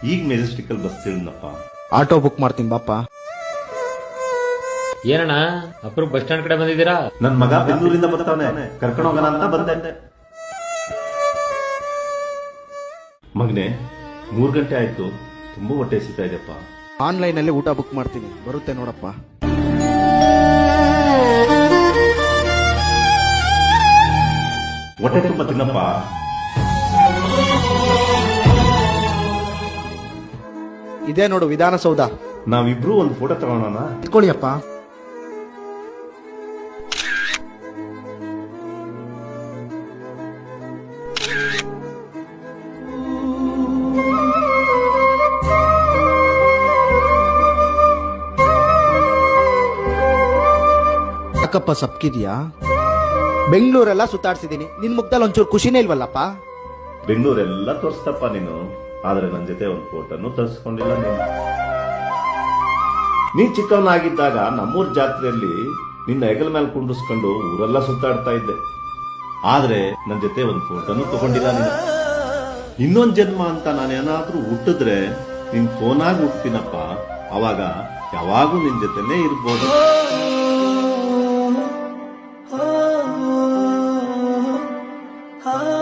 ಈಗ ಮೆಜೆಸ್ಟಿಕಲ್ bus ತಿಳಿದ್ನಪ್ಪ. Auto book ಮಾಡ್ತೀನಿ ಬಾಪ. ಏನಣ್ಣ ಅಪ್ರೂಪ್ ಬಸ್ ಸ್ಟ್ಯಾಂಡ್ ಕಡೆ ಬಂದಿದ್ದೀರಾ? ನನ್ ಮಗ ಬೆಂಗಳೂರಿಂದ ಬರ್ತಾವನೆ, ಕರ್ಕೊಂಡು ಹೋಗೋಣ ಅಂತ ಬಂದೆ. ಮಗನೆ 3 ಗಂಟೆ ಆಯ್ತು, ತುಂಬಾ ಹೊಟ್ಟೆ ಹಸಿತಾ ಇದೆಯಪ್ಪ. ಆನ್ಲೈನ್ ಅಲ್ಲಿ ಊಟ ಬುಕ್ ಮಾಡ್ತೀನಿ, ಬರುತ್ತೆ ನೋಡಪ್ಪ. ಹೊಟ್ಟೆ ತುಂಬಾ ತಿನ್ನಪ್ಪ. ಇದೇ ನೋಡು ವಿಧಾನಸೌಧ. ನಾವಿಬ್ರು ಒಂದು ಫೋಟೋ ತಗೋಣ. ಇಟ್ಕೊಳ್ಳಿ ಅಪ್ಪ. ಯಾಕಪ್ಪ ಸಪ್ಕಿದ್ಯಾ? ಬೆಂಗಳೂರೆಲ್ಲ ಸುತ್ತಾಡ್ಸಿದೀನಿ, ನಿನ್ ಮುಖದಲ್ಲಿ ಒಂಚೂರು ಖುಷಿನೇ ಇಲ್ವಲ್ಲಪ್ಪ? ಬೆಂಗಳೂರೆಲ್ಲ ತೋರಿಸ್ತಪ್ಪ ನೀನು, ಆದ್ರೆ ನನ್ ಜೊತೆ ಒಂದು ಫೋಟೋನು ತರಿಸ್ಕೊಂಡಿಲ್ಲ ನೀನು. ನೀನ್ ಚಿಕ್ಕವನಾಗಿದ್ದಾಗ ನಮ್ಮೂರ್ ಜಾತ್ರೆಯಲ್ಲಿ ನಿನ್ನ ಹೆಗಲ ಮೇಲೆ ಕುಂಡಿಸ್ಕೊಂಡು ಊರೆಲ್ಲ ಸುತ್ತಾಡ್ತಾ ಇದ್ದೆ, ಆದ್ರೆ ನನ್ ಜೊತೆ ಒಂದು ಫೋಟೋನು ತಗೊಂಡಿಲ್ಲ ನೀನು. ಇನ್ನೊಂದ್ ಜನ್ಮ ಅಂತ ನಾನೇನಾದ್ರೂ ಹುಟ್ಟಿದ್ರೆ ನಿನ್ ಫೋನಾಗಿ ಹುಡ್ತೀನಪ್ಪ, ಅವಾಗ ಯಾವಾಗೂ ನಿನ್ ಜೊತೆನೇ ಇರ್ಬೋದು. oh